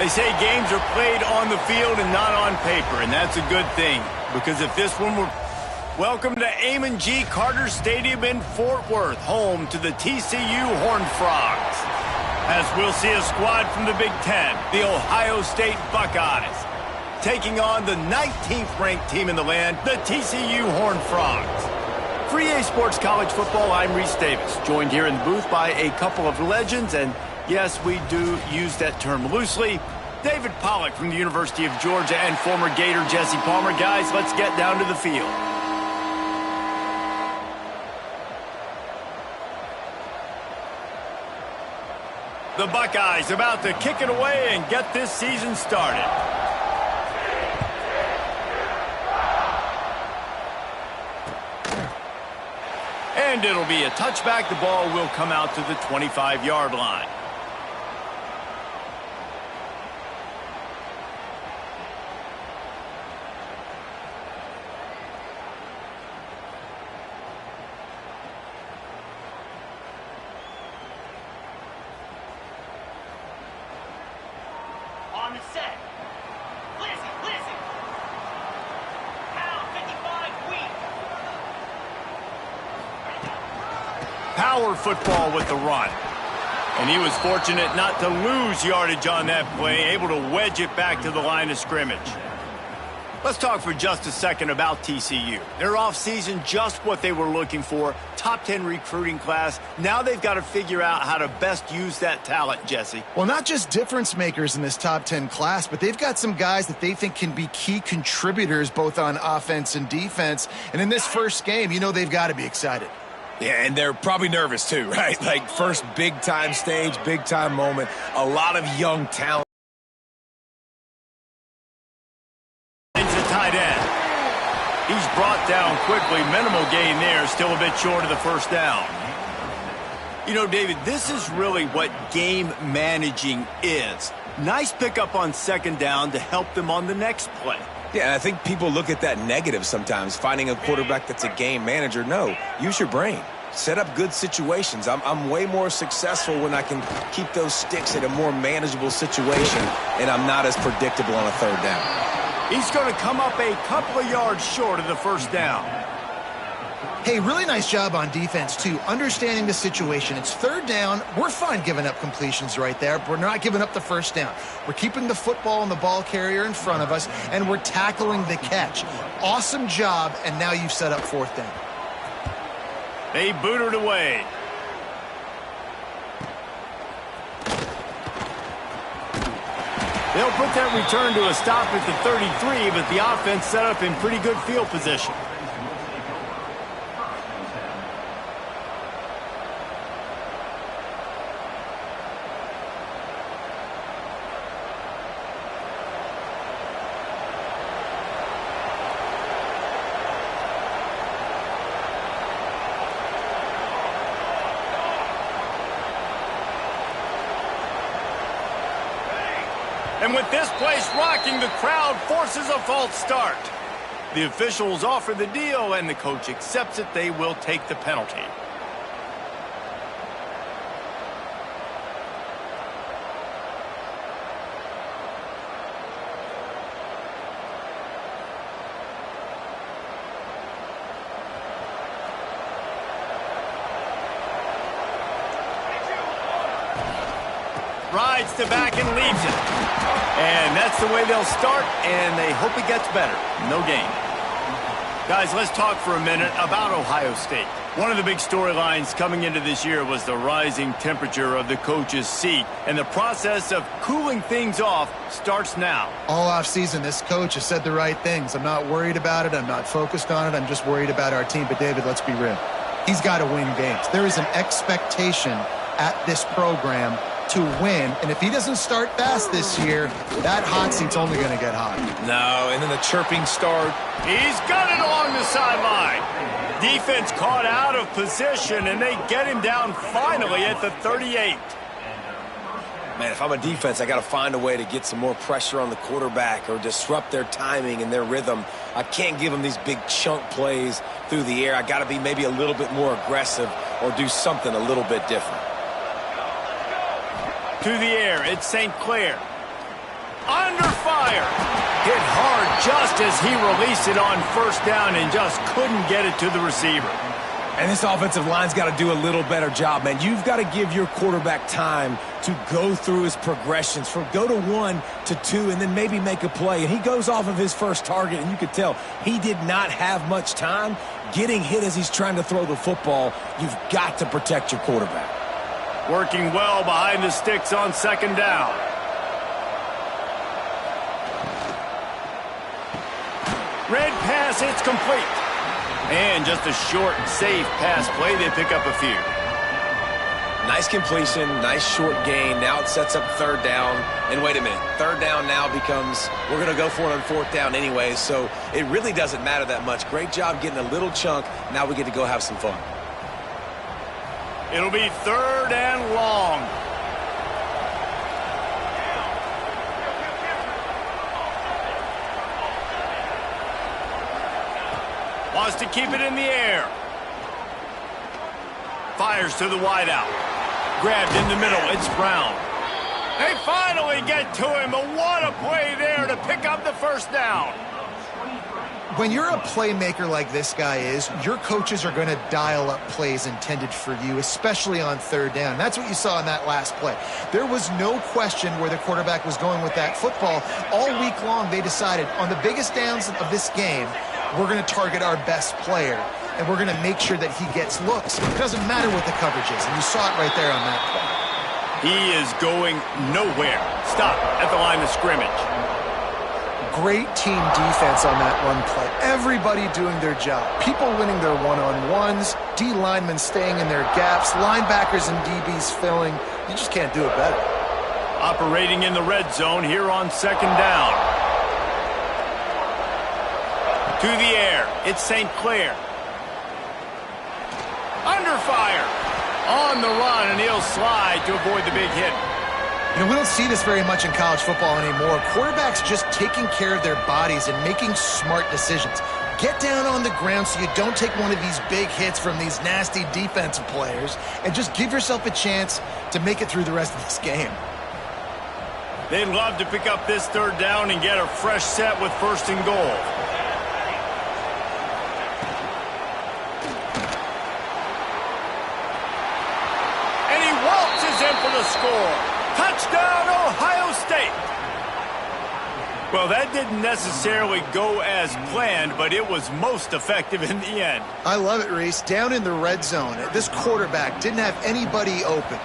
They say games are played on the field and not on paper, and that's a good thing, because if this one were... Welcome to Amon G. Carter Stadium in Fort Worth, home to the TCU Horned Frogs. As we'll see a squad from the Big Ten, the Ohio State Buckeyes, taking on the 19th-ranked team in the land, the TCU Horned Frogs. For EA Sports College Football, I'm Reese Davis, joined here in the booth by a couple of legends, and yes, we do use that term loosely. David Pollack from the University of Georgia and former Gator Jesse Palmer. Guys, let's get down to the field. The Buckeyes about to kick it away and get this season started. And it'll be a touchback. The ball will come out to the 25-yard line. On the set. Lizzie. Pound 55 weak. Power football with the run. And he was fortunate not to lose yardage on that play, able to wedge it back to the line of scrimmage. Let's talk for just a second about TCU. Their offseason, just what they were looking for. Top 10 recruiting class. Now they've got to figure out how to best use that talent, Jesse. Well, not just difference makers in this top 10 class, but they've got some guys that they think can be key contributors both on offense and defense. And in this first game, you know they've got to be excited. Yeah, and they're probably nervous too, right? Like first big-time stage, big-time moment. A lot of young talent. Tight end. He's brought down quickly. Minimal gain there. Still a bit short of the first down. You know, David, this is really what game managing is. Nice pickup on second down to help them on the next play. Yeah, and I think people look at that negative sometimes, finding a quarterback that's a game manager. No, use your brain. Set up good situations. I'm way more successful when I can keep those sticks in a more manageable situation, and I'm not as predictable on a third down. He's going to come up a couple of yards short of the first down. Hey, really nice job on defense, too, understanding the situation. It's third down. We're fine giving up completions right there, but we're not giving up the first down. We're keeping the football and the ball carrier in front of us, and we're tackling the catch. Awesome job, and now you've set up fourth down. They boot it away. They'll put that return to a stop at the 33, but the offense set up in pretty good field position. And with this place rocking, the crowd forces a false start. The officials offer the deal, and the coach accepts it. They will take the penalty. Rides to back and leaves it. And that's the way they'll start, and they hope it gets better. No gain. Guys, let's talk for a minute about Ohio State. One of the big storylines coming into this year was the rising temperature of the coach's seat, and the process of cooling things off starts now. All offseason, this coach has said the right things. I'm not worried about it. I'm not focused on it. I'm just worried about our team. But, David, let's be real. He's got to win games. There is an expectation at this program to win, and if he doesn't start fast this year, that hot seat's only going to get hot. No, and then the chirping start. He's got it along the sideline. Defense caught out of position, and they get him down finally at the 38. Man, if I'm a defense, I got to find a way to get some more pressure on the quarterback or disrupt their timing and their rhythm. I can't give them these big chunk plays through the air. I got to be maybe a little bit more aggressive or do something a little bit different. To the air, it's St. Clair. Under fire. Hit hard just as he released it on first down and just couldn't get it to the receiver. And this offensive line's got to do a little better job, man. You've got to give your quarterback time to go through his progressions, from go to 1 to 2, and then maybe make a play. And he goes off of his first target, and you could tell he did not have much time getting hit as he's trying to throw the football. You've got to protect your quarterback. Working well behind the sticks on second down. Red pass, it's complete. And just a short, safe pass play. They pick up a few. Nice completion, nice short gain. Now it sets up third down. And wait a minute, third down now becomes, we're going to go for it on fourth down anyways, so it really doesn't matter that much. Great job getting a little chunk. Now we get to go have some fun. It'll be third and long. Wants to keep it in the air. Fires to the wideout. Grabbed in the middle. It's Brown. They finally get to him, but what a play there to pick up the first down. When you're a playmaker like this guy is, your coaches are going to dial up plays intended for you, especially on third down. That's what you saw in that last play. There was no question where the quarterback was going with that football. All week long, they decided on the biggest downs of this game, we're going to target our best player, and we're going to make sure that he gets looks. It doesn't matter what the coverage is, and you saw it right there on that play. He is going nowhere. Stop at the line of scrimmage. Great team defense on that run play. Everybody doing their job. People winning their one-on-ones, D linemen staying in their gaps, linebackers and DBs filling. You just can't do it better. Operating in the red zone here on second down. To the air. It's St. Clair. Under fire. On the run, and he'll slide to avoid the big hit. You know, we don't see this very much in college football anymore. Quarterbacks just taking care of their bodies and making smart decisions. Get down on the ground so you don't take one of these big hits from these nasty defensive players, and just give yourself a chance to make it through the rest of this game. They'd love to pick up this third down and get a fresh set with first and goal. And he waltzes in for the score. Touchdown, Ohio State. Well, that didn't necessarily go as planned, but it was most effective in the end. I love it, Reese. Down in the red zone, this quarterback didn't have anybody open.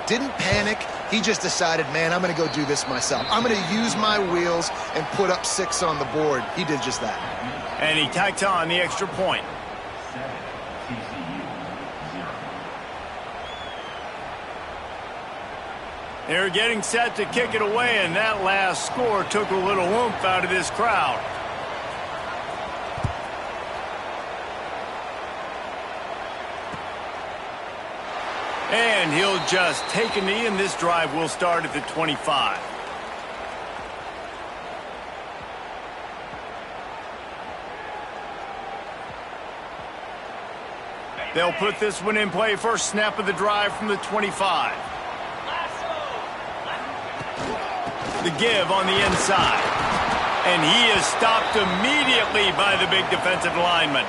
Didn't panic. He just decided, man, I'm going to go do this myself. I'm going to use my wheels and put up 6 on the board. He did just that. And he tacked on the extra point. They're getting set to kick it away, and that last score took a little oomph out of this crowd. And he'll just take a knee, and this drive will start at the 25. They'll put this one in play. First snap of the drive from the 25. The give on the inside. And he is stopped immediately by the big defensive lineman.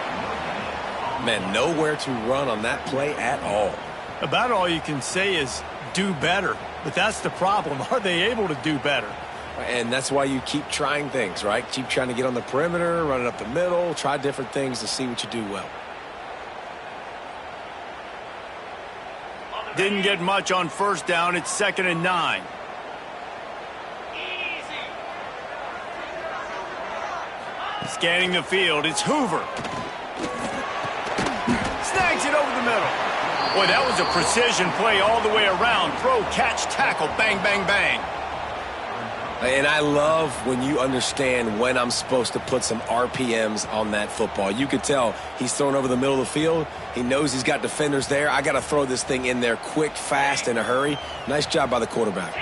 Man, nowhere to run on that play at all. About all you can say is do better. But that's the problem. Are they able to do better? And that's why you keep trying things, right? Keep trying to get on the perimeter, run it up the middle, try different things to see what you do well. Didn't get much on first down. It's 2nd and 9. Scanning the field, it's Hoover. Snags it over the middle. Boy, that was a precision play all the way around. Throw, catch, tackle, bang, bang, bang. And I love when you understand when I'm supposed to put some RPMs on that football. You could tell he's thrown over the middle of the field. He knows he's got defenders there. I got to throw this thing in there quick, fast, in a hurry. Nice job by the quarterback.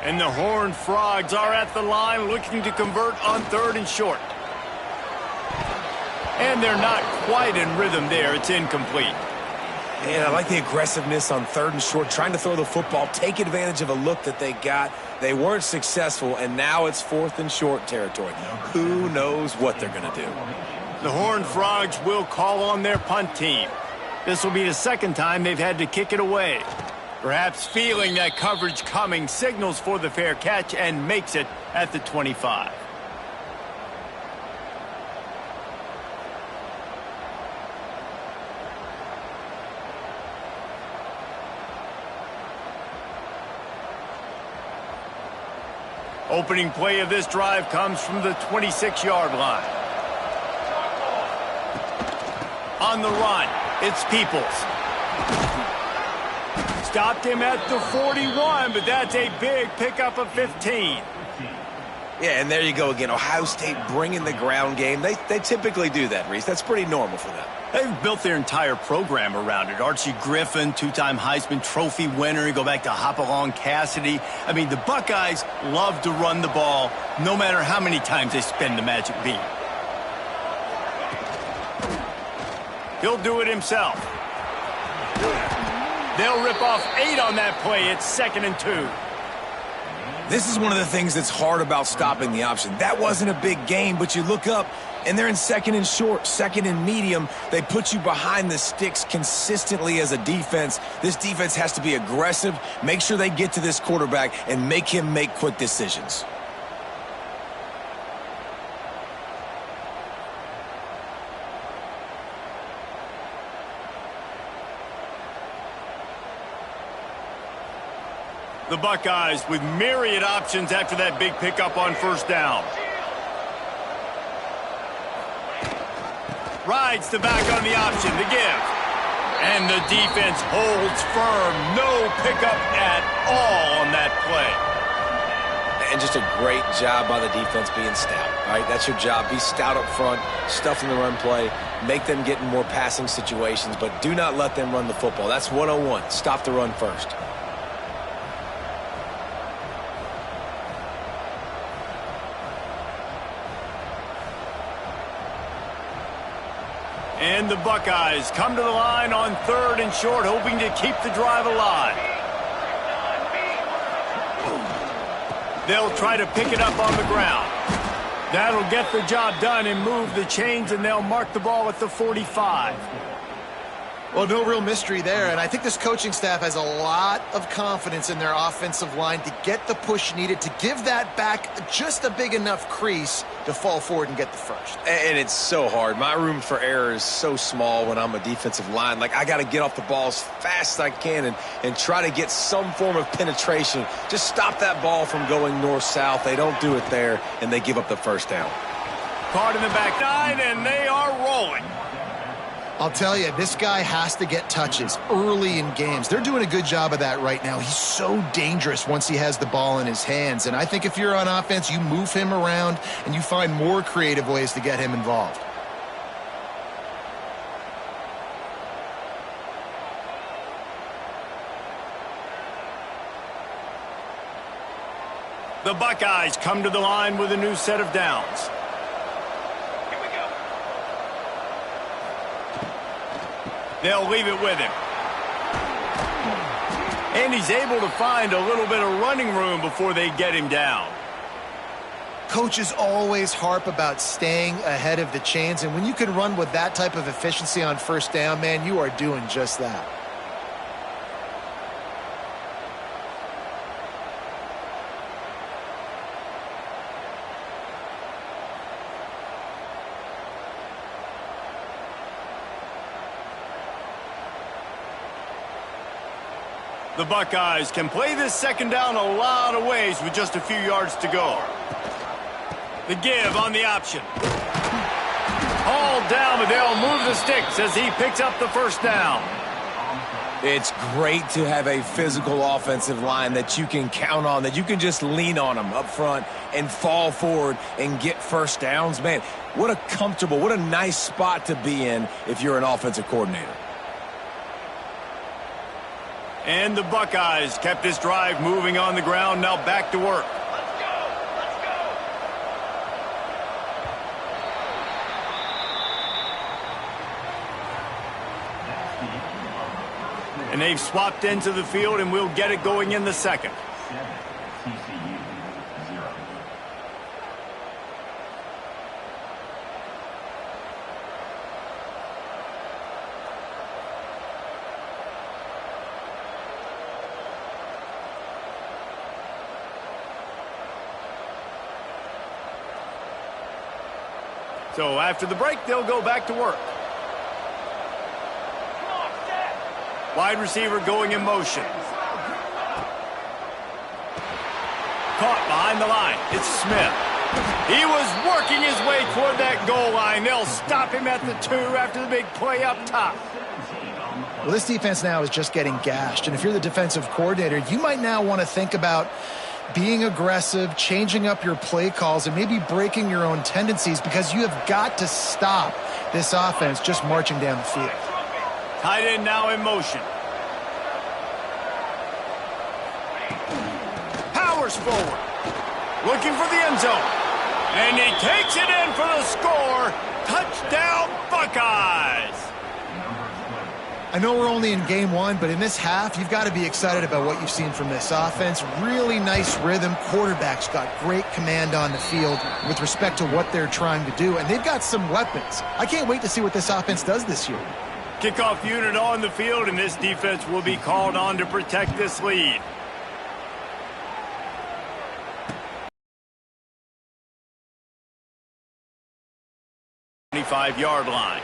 And the Horned Frogs are at the line looking to convert on 3rd and short. And they're not quite in rhythm there. It's incomplete. And I like the aggressiveness on 3rd and short, trying to throw the football, take advantage of a look that they got. They weren't successful, and now it's 4th and short territory. Who knows what they're going to do? The Horned Frogs will call on their punt team. This will be the 2nd time they've had to kick it away. Perhaps feeling that coverage coming, signals for the fair catch and makes it at the 25. Opening play of this drive comes from the 26-yard line. On the run, it's Peoples. Stopped him at the 41, but that's a big pickup of 15. Yeah, and there you go again. Ohio State bringing the ground game. They typically do that, Reese. That's pretty normal for them. They've built their entire program around it. Archie Griffin, 2-time Heisman Trophy winner. You go back to Hopalong Cassidy. I mean, the Buckeyes love to run the ball no matter how many times they spin the magic beat. He'll do it himself. They'll rip off 8 on that play. It's 2nd and 2. This is one of the things that's hard about stopping the option. That wasn't a big gain, but you look up, and they're in 2nd and short, 2nd and medium. They put you behind the sticks consistently as a defense. This defense has to be aggressive, make sure they get to this quarterback, and make him make quick decisions. The Buckeyes with myriad options after that big pickup on 1st down. Rides the back on the option to give. And the defense holds firm. No pickup at all on that play. And just a great job by the defense being stout, right? That's your job. Be stout up front, stuff in the run play, make them get in more passing situations, but do not let them run the football. That's 101. Stop the run first. And the Buckeyes come to the line on 3rd and short, hoping to keep the drive alive. They'll try to pick it up on the ground. That'll get the job done and move the chains, and they'll mark the ball at the 45. Well, no real mystery there, and I think this coaching staff has a lot of confidence in their offensive line to get the push needed to give that back just a big enough crease to fall forward and get the first. And it's so hard. My room for error is so small when I'm a defensive line. Like, I got to get off the ball as fast as I can and try to get some form of penetration. Just stop that ball from going north-south. They don't do it there, and they give up the 1st down. Caught in the back 9, and they are rolling. I'll tell you, this guy has to get touches early in games. They're doing a good job of that right now. He's so dangerous once he has the ball in his hands. And I think if you're on offense, you move him around and you find more creative ways to get him involved. The Buckeyes come to the line with a new set of downs. They'll leave it with him. And he's able to find a little bit of running room before they get him down. Coaches always harp about staying ahead of the chains, and when you can run with that type of efficiency on 1st down, man, you are doing just that. The Buckeyes can play this 2nd down a lot of ways with just a few yards to go. The give on the option. Hauled down, but they'll move the sticks as he picks up the 1st down. It's great to have a physical offensive line that you can count on, that you can just lean on them up front and fall forward and get 1st downs. Man, what a comfortable, what a nice spot to be in if you're an offensive coordinator. And the Buckeyes kept this drive moving on the ground, now back to work. Let's go! Let's go! And they've swapped into the field, and we'll get it going in the second. TCU 0. So after the break, they'll go back to work. Wide receiver going in motion. Caught behind the line. It's Smith. He was working his way toward that goal line. They'll stop him at the 2 after the big play up top. Well, this defense now is just getting gashed. And if you're the defensive coordinator, you might now want to think about being aggressive, changing up your play calls, and maybe breaking your own tendencies, because you have got to stop this offense just marching down the field. Tight end now in motion. Powers forward. Looking for the end zone. And he takes it in for the score. Touchdown, Buckeyes. I know we're only in game 1, but in this half, you've got to be excited about what you've seen from this offense. Really nice rhythm. Quarterback's got great command on the field with respect to what they're trying to do, and they've got some weapons. I can't wait to see what this offense does this year. Kickoff unit on the field, and this defense will be called on to protect this lead. The 25-yard line.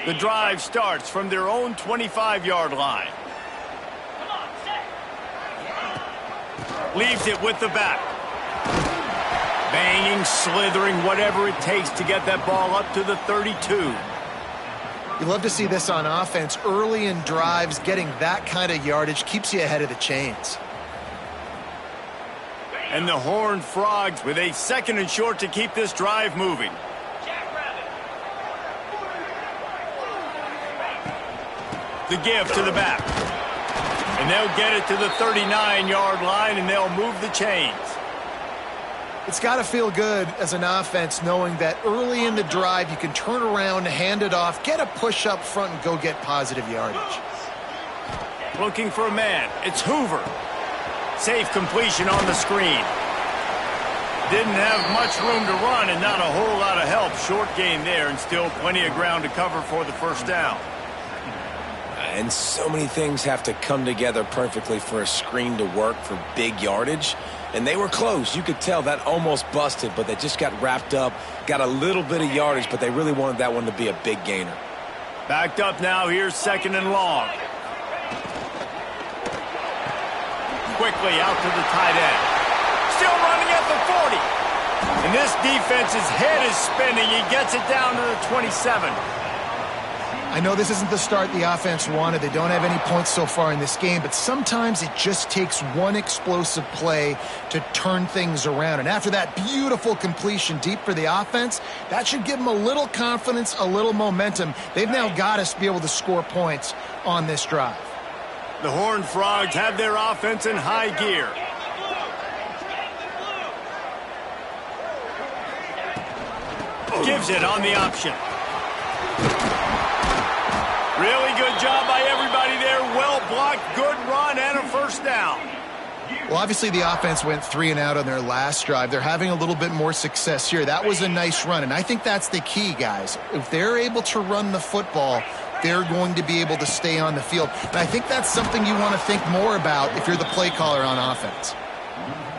The drive starts from their own 25-yard line. Leaves it with the back. Banging, slithering, whatever it takes to get that ball up to the 32. You love to see this on offense. Early in drives, getting that kind of yardage keeps you ahead of the chains. And the Horned Frogs with a 2nd and short to keep this drive moving. The give to the back. And they'll get it to the 39-yard line, and they'll move the chains. It's got to feel good as an offense knowing that early in the drive you can turn around, hand it off, get a push up front, and go get positive yardage. Looking for a man. It's Hoover. Safe completion on the screen. Didn't have much room to run and not a whole lot of help. Short game there, and still plenty of ground to cover for the first down. And so many things have to come together perfectly for a screen to work for big yardage. And they were close. You could tell that almost busted, but they just got wrapped up, got a little bit of yardage, but they really wanted that one to be a big gainer. Backed up now. Here's 2nd and long. Quickly out to the tight end. Still running at the 40. And this defense's head is spinning. He gets it down to the 27. I know this isn't the start the offense wanted. They don't have any points so far in this game, but sometimes it just takes one explosive play to turn things around. And after that beautiful completion deep for the offense, that should give them a little confidence, a little momentum. They've now got us to be able to score points on this drive. The Horned Frogs have their offense in high gear. Gives it on the option. Really good job by everybody there. Well blocked, good run, and a first down. Well, obviously the offense went 3 and out on their last drive. They're having a little bit more success here. That was a nice run, and I think that's the key, guys. If they're able to run the football, they're going to be able to stay on the field. And I think that's something you want to think more about if you're the play caller on offense.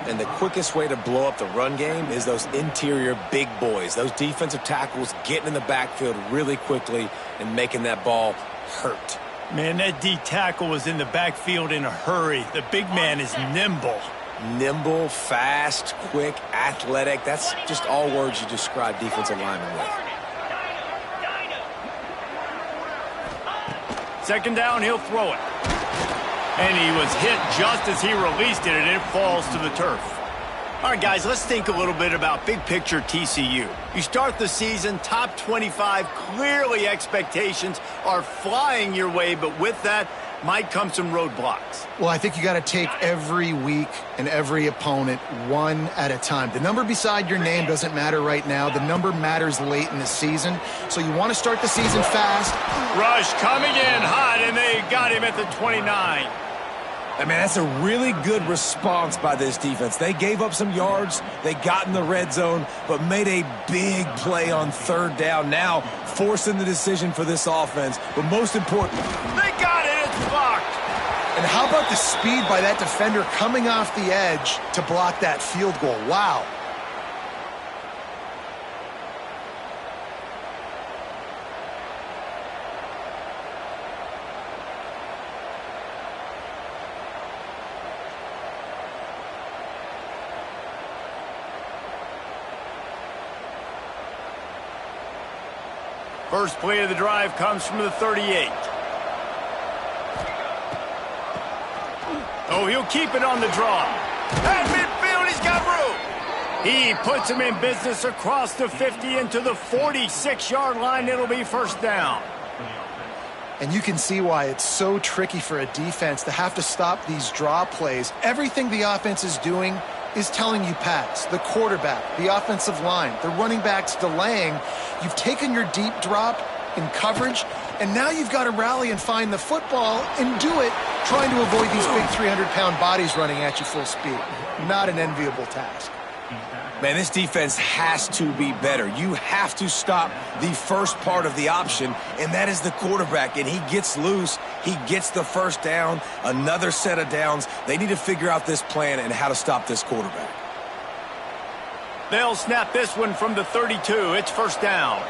And the quickest way to blow up the run game is those interior big boys, those defensive tackles getting in the backfield really quickly and making that ball hurt. Man, that D tackle was in the backfield in a hurry. The big man is nimble. Nimble, fast, quick, athletic. That's just all words you describe defensive linemen with. 2nd down, he'll throw it. And he was hit just as he released it, and it falls to the turf. All right, guys, let's think a little bit about big picture TCU. You start the season top 25. Clearly expectations are flying your way, but with that, might come some roadblocks. Well, I think you got to take every week and every opponent one at a time. The number beside your name doesn't matter right now. The number matters late in the season. So you want to start the season fast. Rush coming in hot, and they got him at the 29. I mean, that's a really good response by this defense. They gave up some yards, they got in the red zone, but made a big play on third down, now forcing the decision for this offense. But most important, They got it. It's blocked. And how about the speed by that defender coming off the edge to block that field goal? Wow. First play of the drive comes from the 38. Oh, he'll keep it on the draw. At midfield, he's got room. He puts him in business across the 50 into the 46-yard line. It'll be first down. And you can see why it's so tricky for a defense to have to stop these draw plays. Everything the offense is doing is telling you pass. The quarterback, the offensive line, the running backs delaying. You've taken your deep drop in coverage, and now you've got to rally and find the football and do it trying to avoid these big 300-pound bodies running at you full speed. Not an enviable task. man, this defense has to be better. You have to stop the first part of the option, and that is the quarterback. And he gets loose. He gets the first down, another set of downs. They need to figure out this plan and how to stop this quarterback. They'll snap this one from the 32. It's first down.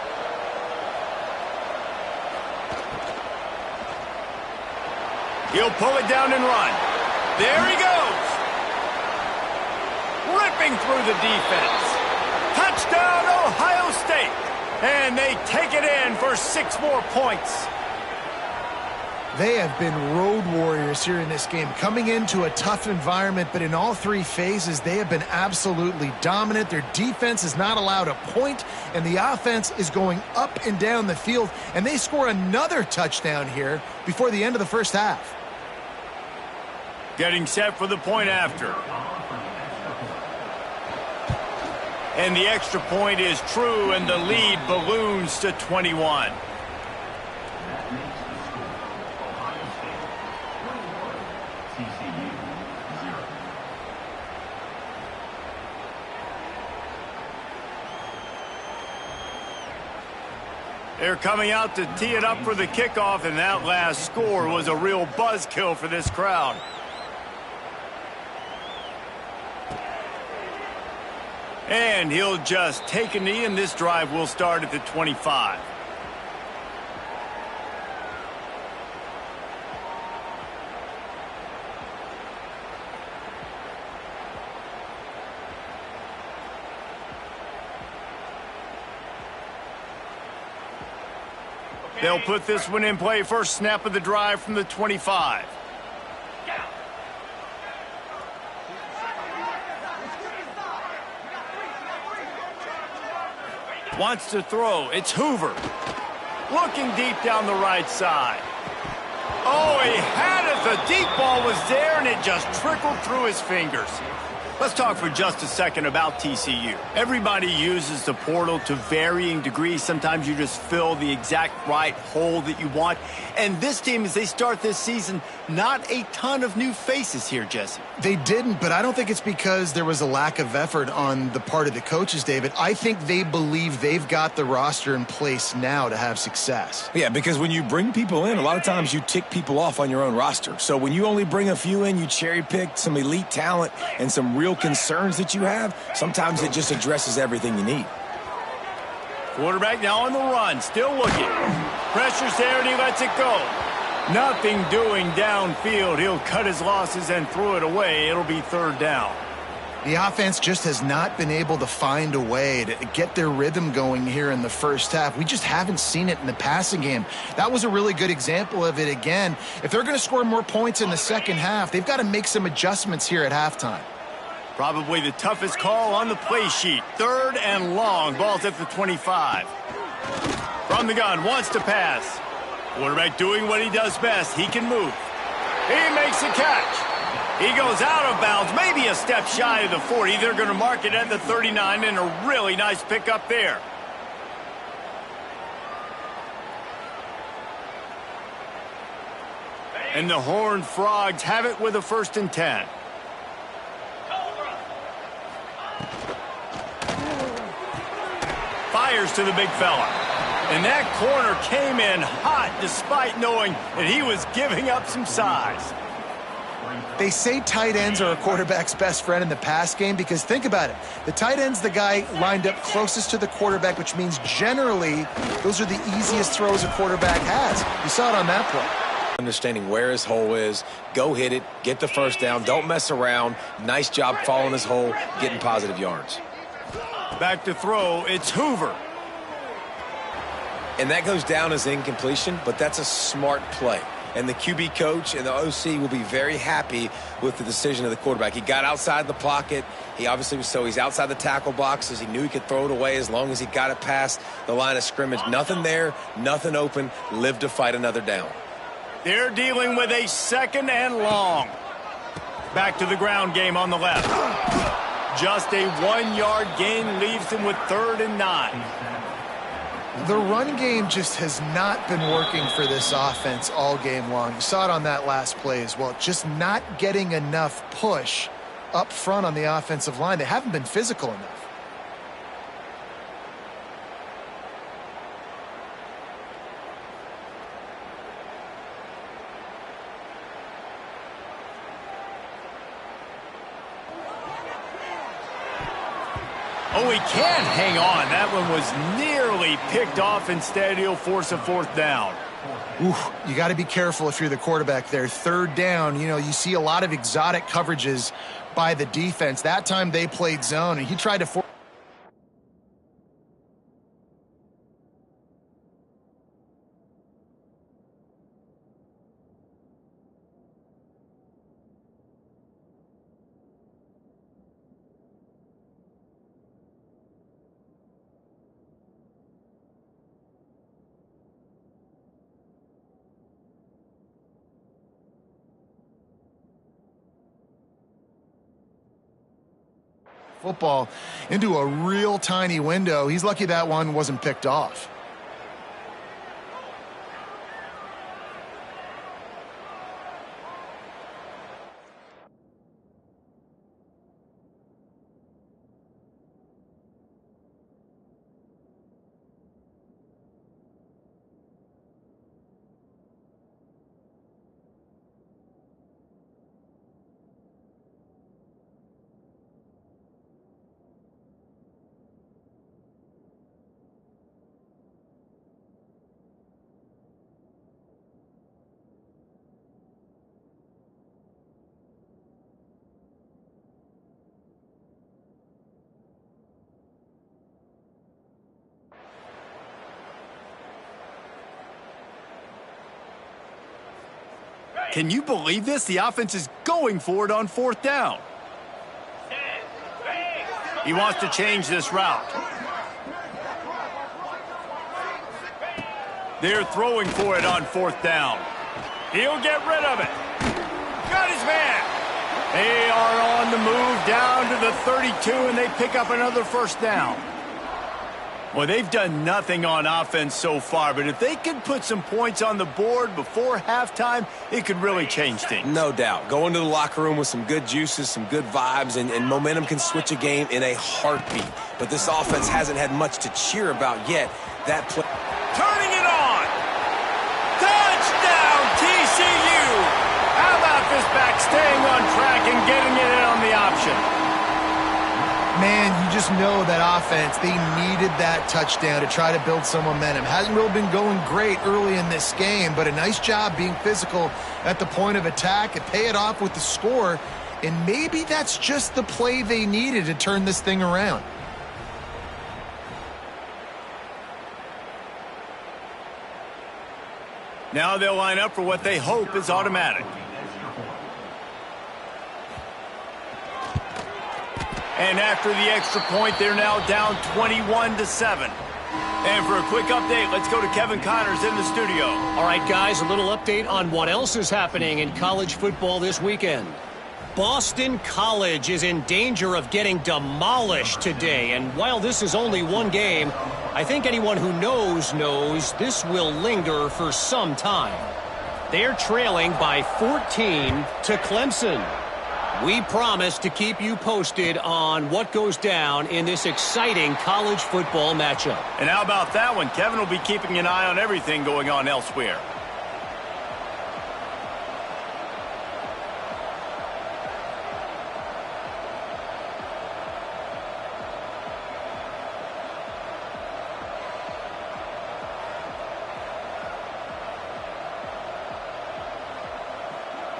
He'll pull it down and run. There he goes. Ripping through the defense. Touchdown, Ohio State. And they take it in for 6 more points. They have been road warriors here in this game, coming into a tough environment, but in all 3 phases, they have been absolutely dominant. Their defense is not allowed a point, and the offense is going up and down the field, and they score another touchdown here before the end of the first half. Getting set for the point after. And the extra point is true, and the lead balloons to 21. That makes the score Ohio State 41, TCU 0. They're coming out to tee it up for the kickoff, and that last score was a real buzzkill for this crowd. And he'll just take a knee, and this drive will start at the 25. They'll put this one in play. First snap of the drive from the 25. Wants to throw. It's Hoover. Looking deep down the right side. Oh, he had it. The deep ball was there, and it just trickled through his fingers. Let's talk for just a second about TCU. Everybody uses the portal to varying degrees. Sometimes you just fill the exact right hole that you want. And this team, as they start this season, not a ton of new faces here, Jesse. They didn't, but I don't think it's because there was a lack of effort on the part of the coaches, David. I think they believe they've got the roster in place now to have success. Yeah, because when you bring people in, a lot of times you tick people off on your own roster. So when you only bring a few in, you cherry-pick some elite talent and some real concerns that you have, sometimes it just addresses everything you need. Quarterback now on the run, still looking. Pressure's there, and he lets it go. Nothing doing downfield. He'll cut his losses and throw it away. It'll be third down. The offense just has not been able to find a way to get their rhythm going here in the first half. We just haven't seen it in the passing game. That was a really good example of it again. If they're going to score more points in the second half, they've got to make some adjustments here at halftime. Probably the toughest call on the play sheet. Third and long. Ball's at the 25. From the gun, wants to pass. Quarterback doing what he does best. He can move. He makes the catch. He goes out of bounds, maybe a step shy of the 40. They're going to mark it at the 39, and a really nice pickup there. And the Horned Frogs have it with a 1st and 10. Fires to the big fella. And that corner came in hot despite knowing that he was giving up some size. They say tight ends are a quarterback's best friend in the pass game because think about it. The tight end's the guy lined up closest to the quarterback, which means generally those are the easiest throws a quarterback has. You saw it on that play. Understanding where his hole is, go hit it, get the 1st down, don't mess around. Nice job following his hole, getting positive yards. Back to throw, it's Hoover. And that goes down as incompletion, but that's a smart play. And the QB coach and the OC will be very happy with the decision of the quarterback. He got outside the pocket. He obviously was he's outside the tackle boxes. He knew he could throw it away as long as he got it past the line of scrimmage. Nothing there, nothing open. Live to fight another down. They're dealing with a 2nd and long. Back to the ground game on the left. Just a 1-yard gain leaves them with 3rd and 9. The run game just has not been working for this offense all game long. You saw it on that last play as well. Just not getting enough push up front on the offensive line. They haven't been physical enough. Oh, he can't hang on. That one was nearly picked off. Instead, he'll force a 4th down. Ooh, you got to be careful if you're the quarterback there. 3rd down, you see a lot of exotic coverages by the defense. That time they played zone, and he tried to force. Football into a real tiny window. He's lucky that one wasn't picked off. Can you believe this? The offense is going for it on 4th down. He wants to change this route. They're throwing for it on 4th down. He'll get rid of it. Got his man. They are on the move down to the 32, and they pick up another 1st down. Well, they've done nothing on offense so far, but if they can put some points on the board before halftime, it could really change things. No doubt. Go into the locker room with some good juices, some good vibes, and momentum can switch a game in a heartbeat. But this offense hasn't had much to cheer about yet. That play... Turning it on! Touchdown, TCU! How about this back staying on track and getting it in on the option? Man, you just know that offense, they needed that touchdown to try to build some momentum. Hasn't really been going great early in this game, but a nice job being physical at the point of attack and pay it off with the score. And maybe that's just the play they needed to turn this thing around. Now they'll line up for what they hope is automatic. And after the extra point, they're now down 21-7. And for a quick update, let's go to Kevin Connors in the studio. All right, guys, a little update on what else is happening in college football this weekend. Boston College is in danger of getting demolished today, and while this is only one game, I think anyone who knows this will linger for some time. They're trailing by 14 to Clemson. We promise to keep you posted on what goes down in this exciting college football matchup. And how about that one? Kevin will be keeping an eye on everything going on elsewhere.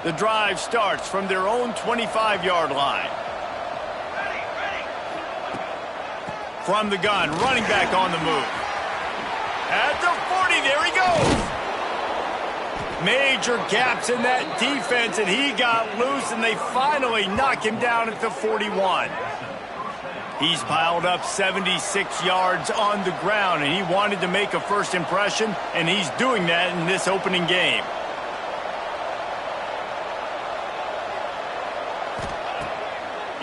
The drive starts from their own 25-yard line. From the gun, running back on the move. At the 40, there he goes. Major gaps in that defense, and he got loose, and they finally knock him down at the 41. He's piled up 76 yards on the ground, and he wanted to make a first impression, and he's doing that in this opening game.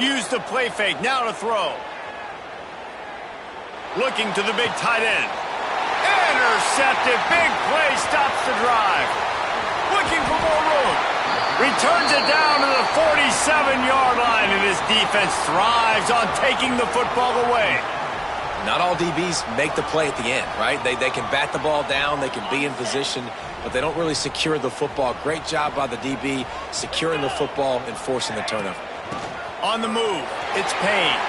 Use the play fake, now to throw. Looking to the big tight end. Intercepted, big play, stops the drive. Looking for more room. Returns it down to the 47-yard line, and his defense thrives on taking the football away. Not all DBs make the play at the end, right? They can bat the ball down, they can be in position, but they don't really secure the football. Great job by the DB securing the football and forcing the turnover. On the move, it's Payne.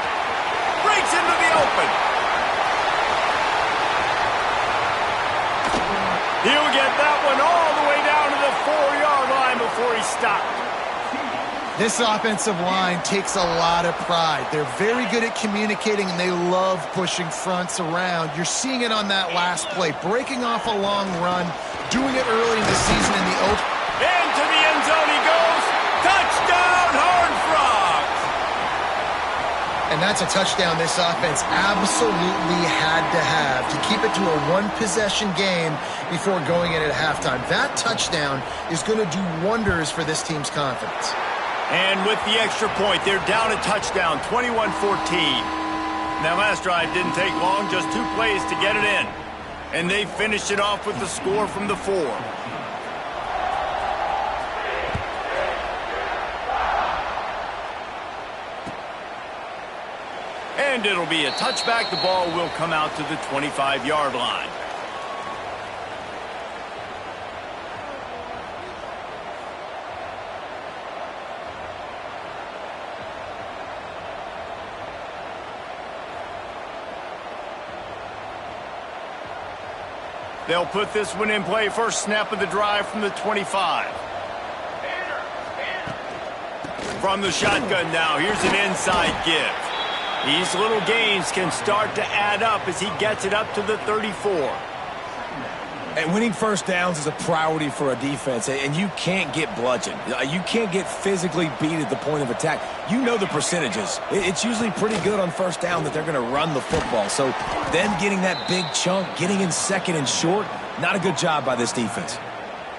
Breaks into the open. He'll get that one all the way down to the 4-yard line before he stopped. This offensive line takes a lot of pride. They're very good at communicating, and they love pushing fronts around. You're seeing it on that last play, breaking off a long run, doing it early in the season in the open. Into the end zone he goes. Touchdown, Horned Frogs! And that's a touchdown this offense absolutely had to have to keep it to a one-possession game before going in at halftime. That touchdown is going to do wonders for this team's confidence. And with the extra point, they're down a touchdown, 21-14. That last drive didn't take long, just 2 plays to get it in. And they finished it off with the score from the 4. And it'll be a touchback. The ball will come out to the 25-yard line. They'll put this one in play. First snap of the drive from the 25. From the shotgun now, here's an inside give. These little gains can start to add up as he gets it up to the 34. And winning first downs is a priority for a defense, and you can't get bludgeoned. You can't get physically beat at the point of attack. You know the percentages. It's usually pretty good on first down that they're going to run the football. So them getting that big chunk, getting in second and short, not a good job by this defense.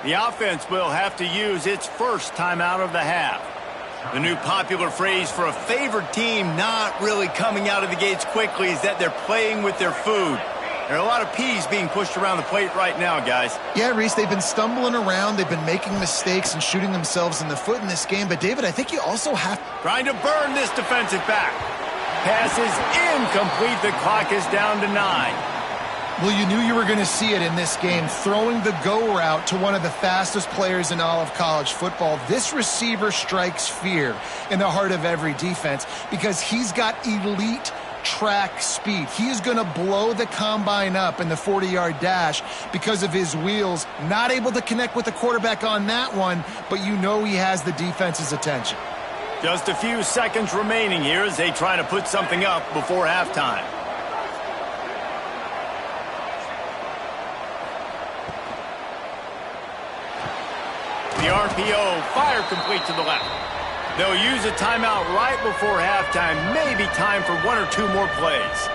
The offense will have to use its first timeout of the half. The new popular phrase for a favored team not really coming out of the gates quickly is that they're playing with their food. There are a lot of peas being pushed around the plate right now, guys. Yeah, Reese, they've been stumbling around. They've been making mistakes and shooting themselves in the foot in this game. But, David, I think you also have... Trying to burn this defensive back. Pass is incomplete. The clock is down to 9. Well, you knew you were going to see it in this game, throwing the go route to one of the fastest players in all of college football. This receiver strikes fear in the heart of every defense because he's got elite track speed. He is going to blow the combine up in the 40-yard dash because of his wheels. Not able to connect with the quarterback on that one, but you know he has the defense's attention. Just a few seconds remaining here as they try to put something up before halftime. The RPO, fire complete to the left. They'll use a timeout right before halftime. Maybe time for 1 or 2 more plays.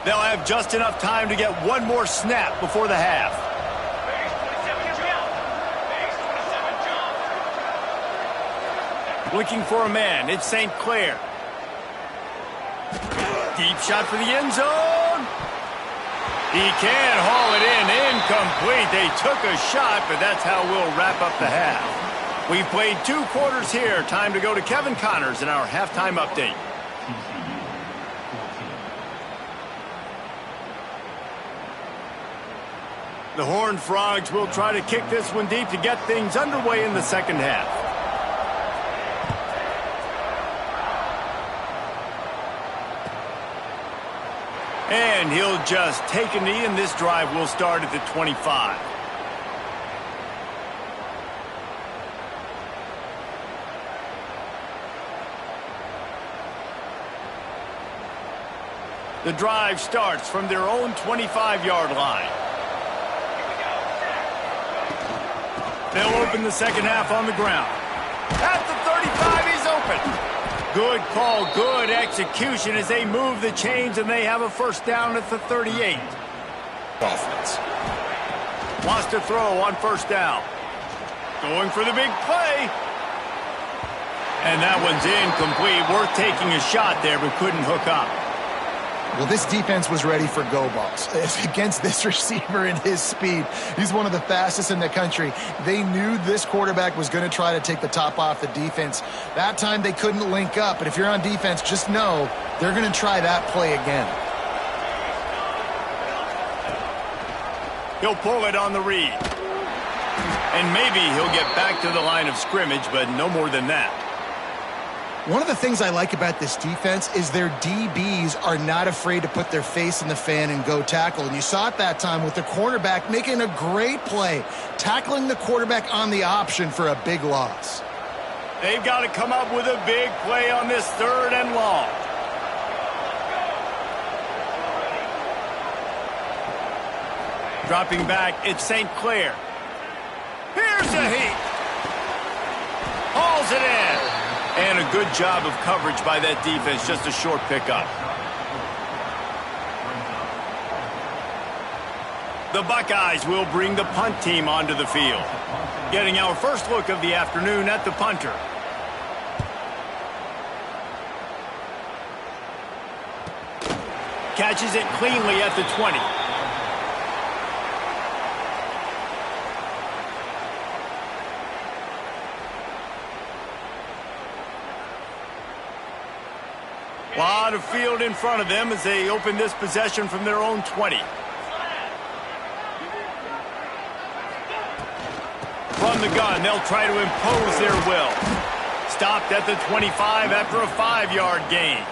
They'll have just enough time to get one more snap before the half. Looking for a man. It's St. Clair. Deep shot for the end zone. He can't haul it in. Incomplete. They took a shot, but that's how we'll wrap up the half. We've played 2 quarters here. Time to go to Kevin Connors in our halftime update. TCU 14. The Horned Frogs will try to kick this one deep to get things underway in the second half. And he'll just take a knee, and this drive will start at the 25. The drive starts from their own 25-yard line. They'll open the second half on the ground. At the 35, he's open. Good call, good execution as they move the chains, and they have a first down at the 38. Offense. Wants to throw on first down. Going for the big play. And that one's incomplete. Worth taking a shot there, but couldn't hook up. Well, this defense was ready for go balls. Against this receiver and his speed, he's one of the fastest in the country. They knew this quarterback was going to try to take the top off the defense. That time they couldn't link up, but if you're on defense, just know they're going to try that play again. He'll pull it on the read. And maybe he'll get back to the line of scrimmage, but no more than that. One of the things I like about this defense is their DBs are not afraid to put their face in the fan and go tackle. And you saw it that time with the cornerback making a great play, tackling the quarterback on the option for a big loss. They've got to come up with a big play on this 3rd and long. Dropping back, it's St. Clair. Here's a heat. Hauls it in. And a good job of coverage by that defense. Just a short pickup. The Buckeyes will bring the punt team onto the field. Getting our first look of the afternoon at the punter. Catches it cleanly at the 20. A lot of field in front of them as they open this possession from their own 20. From the gun, they'll try to impose their will. Stopped at the 25 after a 5-yard gain.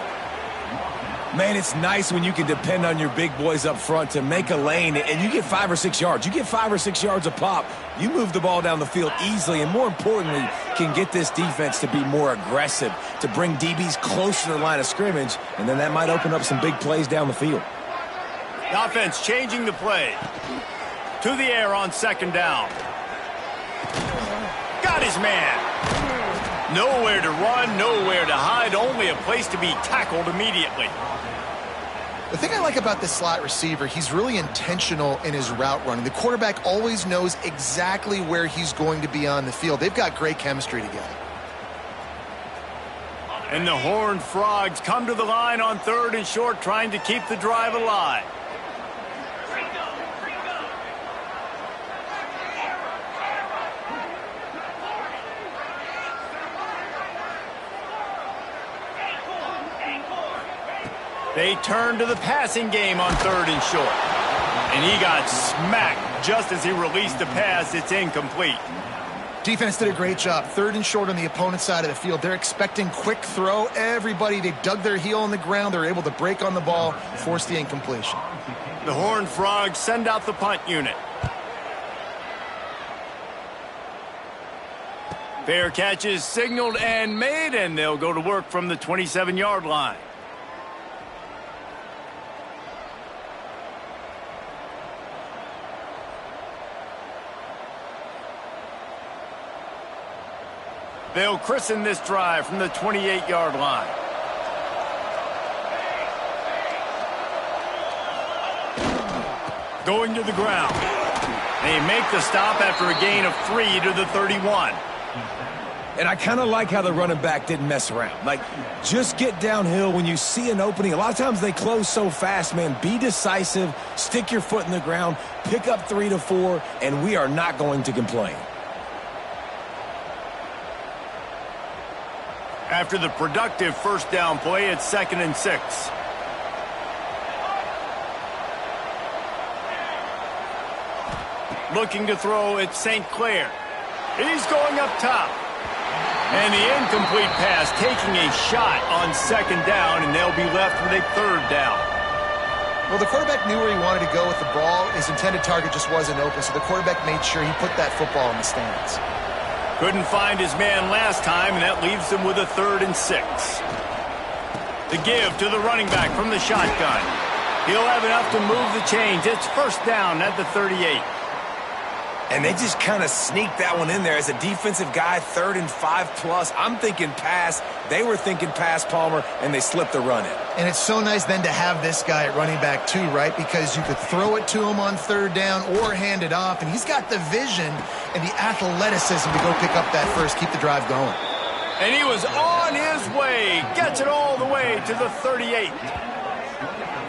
Man, it's nice when you can depend on your big boys up front to make a lane, and you get 5 or 6 yards. You get 5 or 6 yards a pop. You move the ball down the field easily, and more importantly, can get this defense to be more aggressive, to bring DBs closer to the line of scrimmage, and then that might open up some big plays down the field. The offense changing the play. To the air on second down. Got his man. Nowhere to run, nowhere to hide, only a place to be tackled immediately. The thing I like about this slot receiver, he's really intentional in his route running. The quarterback always knows exactly where he's going to be on the field. They've got great chemistry together. And the Horned Frogs come to the line on 3rd and short, trying to keep the drive alive. They turn to the passing game on 3rd and short. And he got smacked just as he released the pass. It's incomplete. Defense did a great job. 3rd and short on the opponent's side of the field. They're expecting quick throw. Everybody, they dug their heel on the ground. They're able to break on the ball, force the incompletion. The Horned Frogs send out the punt unit. Fair catch is signaled and made, and they'll go to work from the 27-yard line. They'll christen this drive from the 28-yard line. Going to the ground. They make the stop after a gain of 3 to the 31. And I kind of like how the running back didn't mess around. Like, just get downhill when you see an opening. A lot of times they close so fast, man. Be decisive, stick your foot in the ground, pick up 3 to 4, and we are not going to complain. After the productive first down play, it's 2nd and 6. Looking to throw, it's St. Clair. He's going up top. And the incomplete pass taking a shot on 2nd down, and they'll be left with a 3rd down. Well, the quarterback knew where he wanted to go with the ball. His intended target just wasn't open, so the quarterback made sure he put that football in the stands. Couldn't find his man last time, and that leaves them with a 3rd and 6. The give to the running back from the shotgun. He'll have enough to move the chains. It's 1st down at the 38. And they just kind of sneaked that one in there. As a defensive guy, 3rd and 5+. I'm thinking pass. They were thinking pass, Palmer, and they slipped the run in. And it's so nice then to have this guy at running back too, right? Because you could throw it to him on 3rd down or hand it off, and he's got the vision and the athleticism to go pick up that first, keep the drive going. And he was on his way. Gets it all the way to the 38.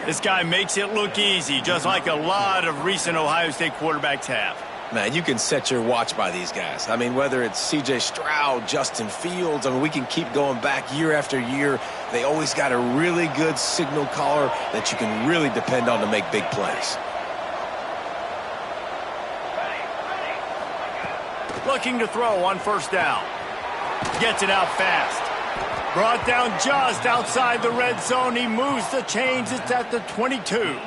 This guy makes it look easy, just like a lot of recent Ohio State quarterbacks have. Man, you can set your watch by these guys. I mean, whether it's C.J. Stroud, Justin Fields, I mean, we can keep going back year after year. They always got a really good signal caller that you can really depend on to make big plays. Looking to throw on 1st down. Gets it out fast. Brought down just outside the red zone. He moves the chains. It's at the 22.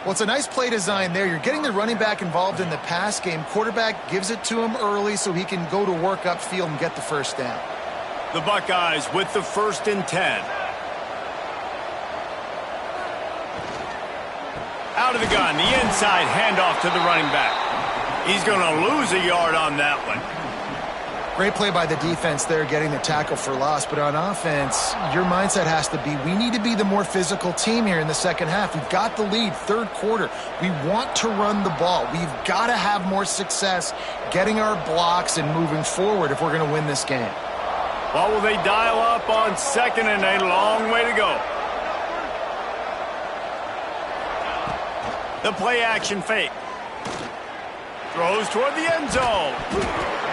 Well, it's a nice play design there. You're getting the running back involved in the pass game. Quarterback gives it to him early so he can go to work upfield and get the 1st down. The Buckeyes with the 1st and 10. Out of the gun, the inside handoff to the running back. He's going to lose a yard on that one. Great play by the defense there, getting the tackle for loss. But on offense, your mindset has to be, we need to be the more physical team here in the 2nd half. We've got the lead, 3rd quarter. We want to run the ball. We've got to have more success getting our blocks and moving forward if we're going to win this game. Well, will they dial up on 2nd and a long way to go? The play action fake. Throws toward the end zone.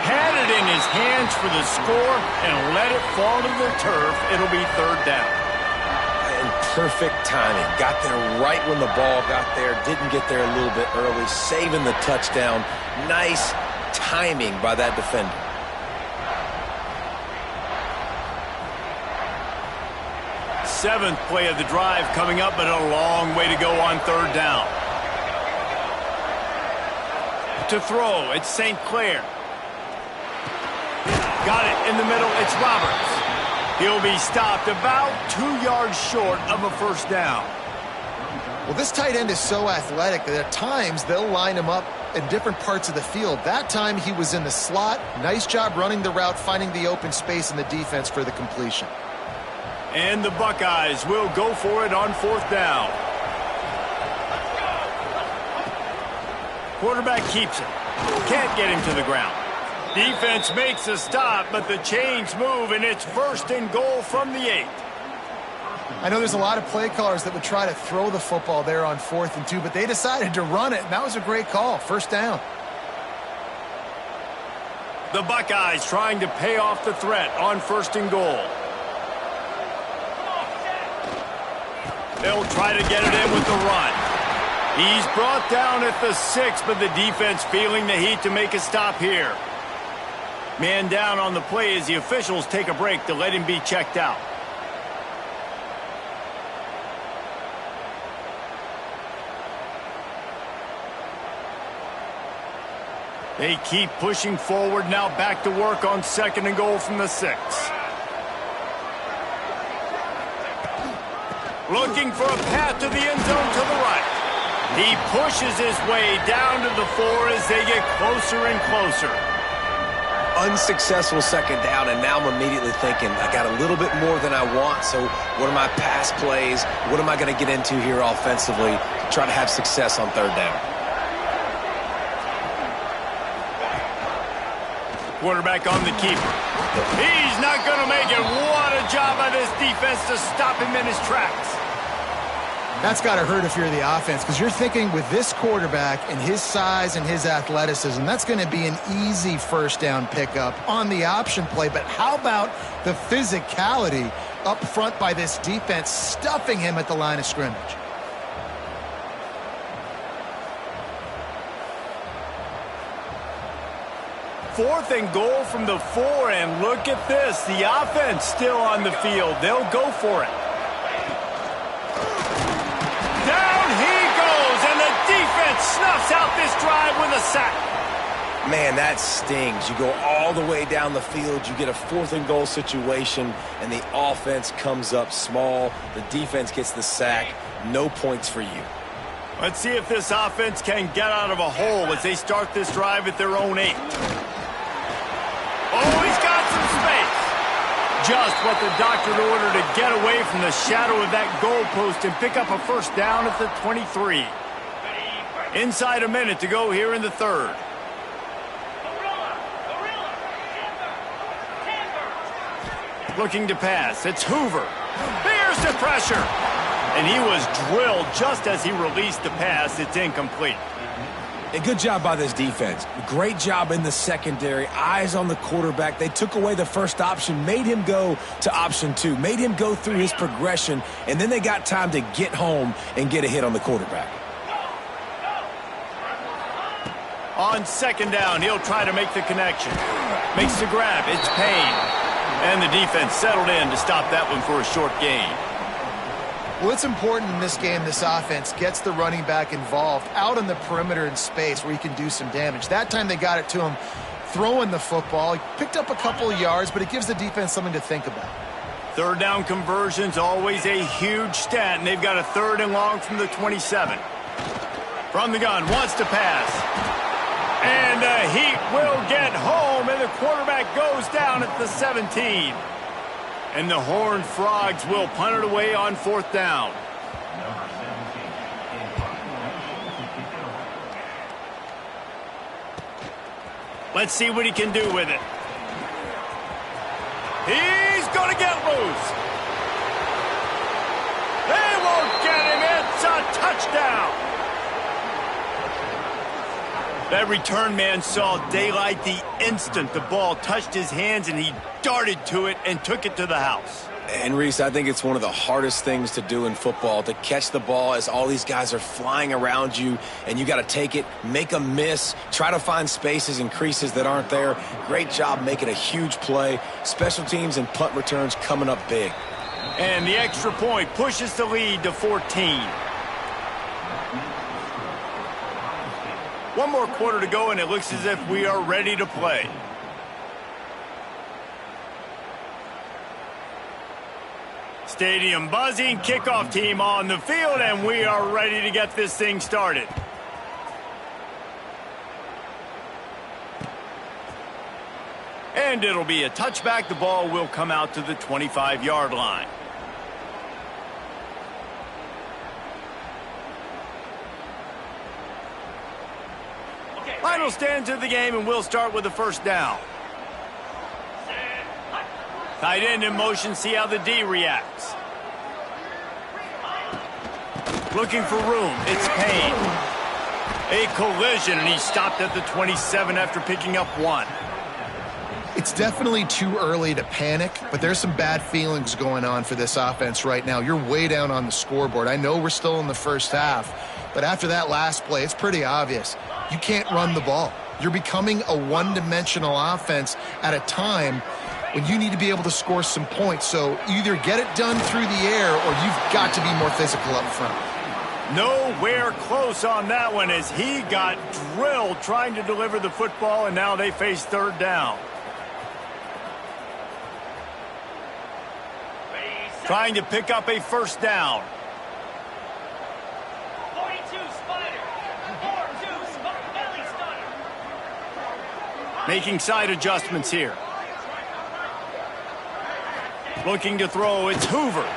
Had it in his hands for the score and let it fall to the turf. It'll be 3rd down. And perfect timing. Got there right when the ball got there. Didn't get there a little bit early. Saving the touchdown. Nice timing by that defender. Seventh play of the drive coming up, but a long way to go on 3rd down. To throw, it's St. Clair. Got it in the middle, it's Roberts. He'll be stopped about 2 yards short of a 1st down. Well, this tight end is so athletic that at times they'll line him up in different parts of the field. That time he was in the slot. Nice job running the route, finding the open space in the defense for the completion. And the Buckeyes will go for it on 4th down. Quarterback keeps it. Can't get him to the ground. Defense makes a stop, but the chains move, and it's 1st and goal from the 8. I know there's a lot of play callers that would try to throw the football there on 4th and 2, but they decided to run it, and that was a great call. 1st down. The Buckeyes trying to pay off the threat on 1st and goal. They'll try to get it in with the run. He's brought down at the 6, but the defense feeling the heat to make a stop here. Man down on the play as the officials take a break to let him be checked out. They keep pushing forward, now back to work on 2nd and goal from the 6. Looking for a path to the end zone to the right. He pushes his way down to the 4 as they get closer and closer. unsuccessful second down, and now I'm immediately thinking, I got a little bit more than I want, so what are my pass plays? What am I going to get into here offensively to try to have success on third down? Quarterback on the keeper. He's not going to make it. What a job by this defense to stop him in his tracks. That's got to hurt if you're the offense, because you're thinking with this quarterback and his size and his athleticism, that's going to be an easy first down pickup on the option play. But how about the physicality up front by this defense, stuffing him at the line of scrimmage? Fourth and goal from the 4, and look at this. The offense still on the field. They'll go for it. Down he goes, and the defense snuffs out this drive with a sack. Man, that stings. You go all the way down the field, you get a 4th and goal situation, and the offense comes up small. The defense gets the sack. No points for you. Let's see if this offense can get out of a hole as they start this drive at their own 8. Oh, he's got some space. Just what the doctor ordered to get away from the shadow of that goalpost and pick up a first down at the 23. Inside a minute to go here in the third. Looking to pass. It's Hoover. Bears the pressure. And he was drilled just as he released the pass. It's incomplete. A good job by this defense. Great job in the secondary. Eyes on the quarterback. They took away the first option, made him go to option 2, made him go through his progression, and then they got time to get home and get a hit on the quarterback. On second down, he'll try to make the connection. Makes the grab. It's Payne. And the defense settled in to stop that one for a short gain. Well, it's important in this game this offense gets the running back involved out on the perimeter in space where he can do some damage. That time they got it to him throwing the football. He picked up a couple of yards, but it gives the defense something to think about. Third down conversion's always a huge stat, and they've got a 3rd and long from the 27. From the gun, wants to pass. And the Heat will get home, and the quarterback goes down at the 17. And the Horned Frogs will punt it away on 4th down. Let's see what he can do with it. He's going to get loose. They won't get him. It's a touchdown. That return man saw daylight the instant the ball touched his hands, and he darted to it and took it to the house. And, Reese, I think it's one of the hardest things to do in football, to catch the ball as all these guys are flying around you, and you got to take it, make a miss, try to find spaces and creases that aren't there. Great job making a huge play. Special teams and punt returns coming up big. And the extra point pushes the lead to 14. One more quarter to go, and it looks as if we are ready to play. Stadium buzzing, kickoff team on the field, and we are ready to get this thing started. And it'll be a touchback. The ball will come out to the 25-yard line. Final stands of the game, and we'll start with the first down. Tight end in motion, see how the D reacts. Looking for room, it's Payne. A collision, and he stopped at the 27 after picking up 1. It's definitely too early to panic, but there's some bad feelings going on for this offense right now. You're way down on the scoreboard. I know we're still in the first half, but after that last play, it's pretty obvious. You can't run the ball. You're becoming a one-dimensional offense at a time when you need to be able to score some points. So either get it done through the air or you've got to be more physical up front. Nowhere close on that one as he got drilled trying to deliver the football, and now they face third down. Trying to pick up a first down. 42 Spider. 4-2 belly stunner. Making side adjustments here. Looking to throw, it's Hoover.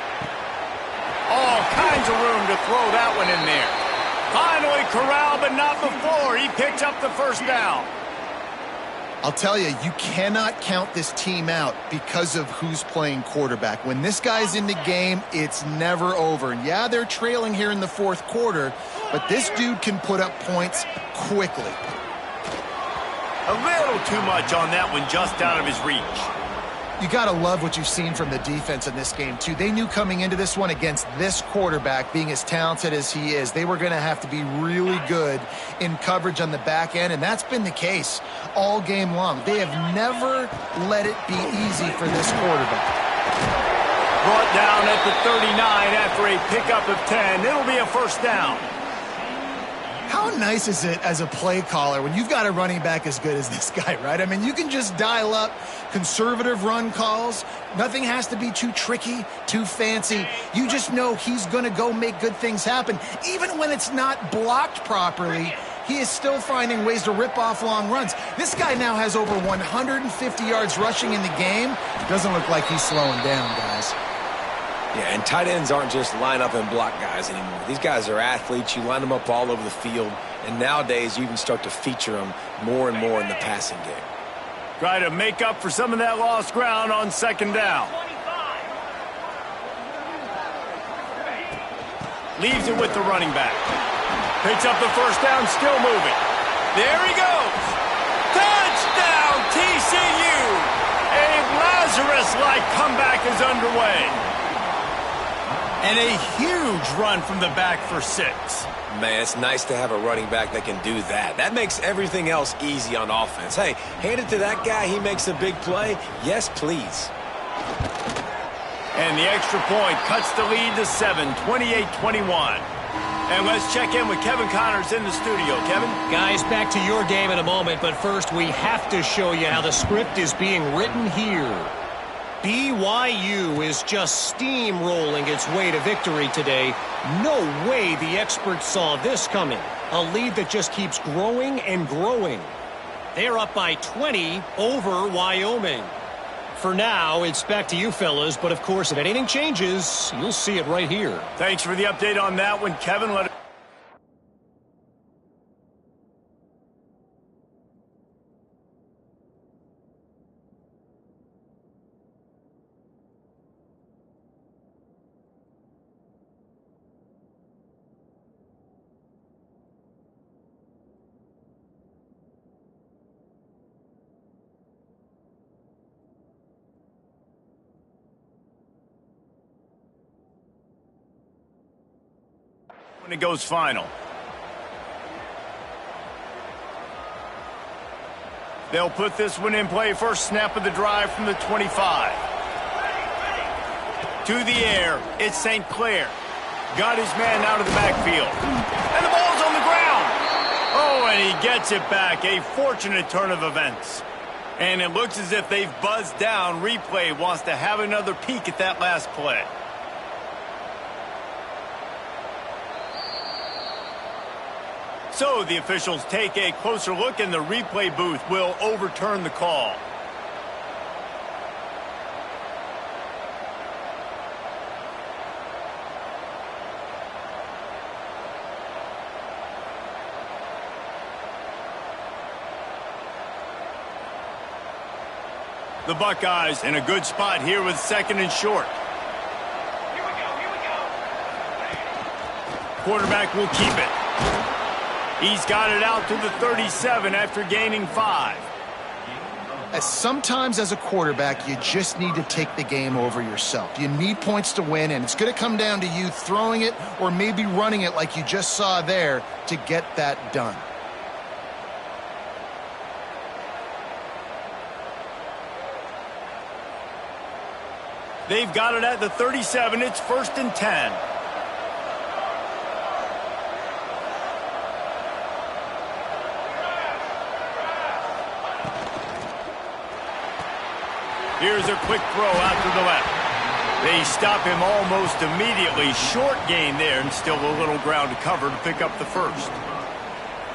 All kinds of room to throw that one in there. Finally corralled, but not before. He picks up the first down. I'll tell you, you cannot count this team out because of who's playing quarterback. When this guy's in the game, it's never over. And yeah, they're trailing here in the fourth quarter, but this dude can put up points quickly. A little too much on that one, just out of his reach. You got to love what you've seen from the defense in this game, too. They knew coming into this one against this quarterback, being as talented as he is, they were going to have to be really good in coverage on the back end, and that's been the case all game long. They have never let it be easy for this quarterback. Brought down at the 39 after a pickup of 10. It'll be a first down. How nice is it as a play caller when you've got a running back as good as this guy, right? I mean, you can just dial up conservative run calls. Nothing has to be too tricky, too fancy. You just know he's going to go make good things happen. Even when it's not blocked properly, he is still finding ways to rip off long runs. This guy now has over 150 yards rushing in the game. Doesn't look like he's slowing down, guys. Yeah, and tight ends aren't just line up and block guys anymore. These guys are athletes. You line them up all over the field, and nowadays you even start to feature them more and more in the passing game. Try to make up for some of that lost ground on second down. Leaves it with the running back. Picks up the first down, still moving. There he goes. Touchdown, TCU! A Lazarus-like comeback is underway. And a huge run from the back for 6. Man, it's nice to have a running back that can do that. That makes everything else easy on offense. Hey, hand it to that guy. He makes a big play. Yes, please. And the extra point cuts the lead to 7, 28-21. And let's check in with Kevin Connors in the studio. Kevin? Guys, back to your game in a moment, but first we have to show you how the script is being written here. BYU is just steamrolling its way to victory today. No way the experts saw this coming. A lead that just keeps growing and growing. They're up by 20 over Wyoming. For now, it's back to you fellas, but of course, if anything changes, you'll see it right here. Thanks for the update on that one, Kevin. When it goes final. They'll put this one in play. First snap of the drive from the 25. To the air, it's St. Clair. Got his man out of the backfield. And the ball's on the ground. Oh, and he gets it back. A fortunate turn of events. And it looks as if they've buzzed down. Replay wants to have another peek at that last play. So the officials take a closer look, and the replay booth will overturn the call. The Buckeyes in a good spot here with second and short. Here we go. Quarterback will keep it. He's got it out to the 37 after gaining 5. Sometimes as a quarterback, you just need to take the game over yourself. You need points to win, and it's going to come down to you throwing it or maybe running it like you just saw there to get that done. They've got it at the 37. It's 1st and 10. Here's a quick throw out to the left. They stop him almost immediately. Short gain there, and still a little ground to cover to pick up the first.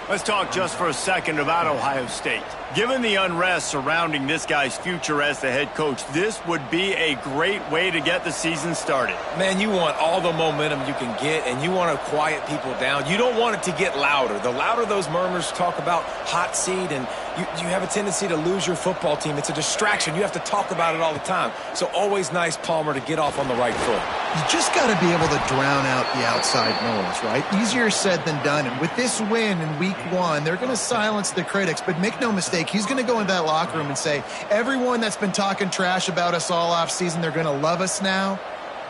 Let's talk just for a second about Ohio State. Given the unrest surrounding this guy's future as the head coach, this would be a great way to get the season started. Man, you want all the momentum you can get, and you want to quiet people down. You don't want it to get louder. The louder those murmurs talk about hot seat, and you have a tendency to lose your football team. It's a distraction. You have to talk about it all the time. So always nice, Palmer, to get off on the right foot. You just got to be able to drown out the outside noise, right? Easier said than done. And with this win in week 1, they're going to silence the critics. But make no mistake, he's going to go into that locker room and say, everyone that's been talking trash about us all off season, they're going to love us now.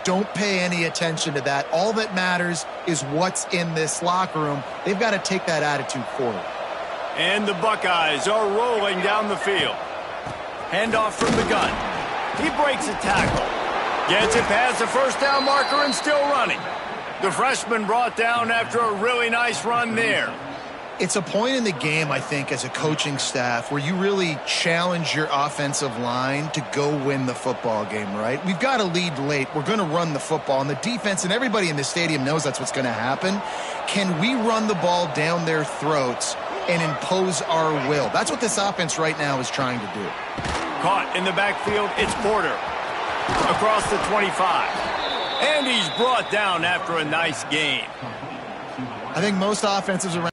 Don't pay any attention to that. All that matters is what's in this locker room. They've got to take that attitude forward. And the Buckeyes are rolling down the field. Handoff from the gun. He breaks a tackle. Gets it past the first down marker and still running. The freshman brought down after a really nice run there. It's a point in the game, I think, as a coaching staff where you really challenge your offensive line to go win the football game, right? We've got to lead late. We're going to run the football. And the defense and everybody in the stadium knows that's what's going to happen. Can we run the ball down their throats and impose our will? That's what this offense right now is trying to do. Caught in the backfield, it's Porter. Across the 25. And he's brought down after a nice gain. I think most offensives around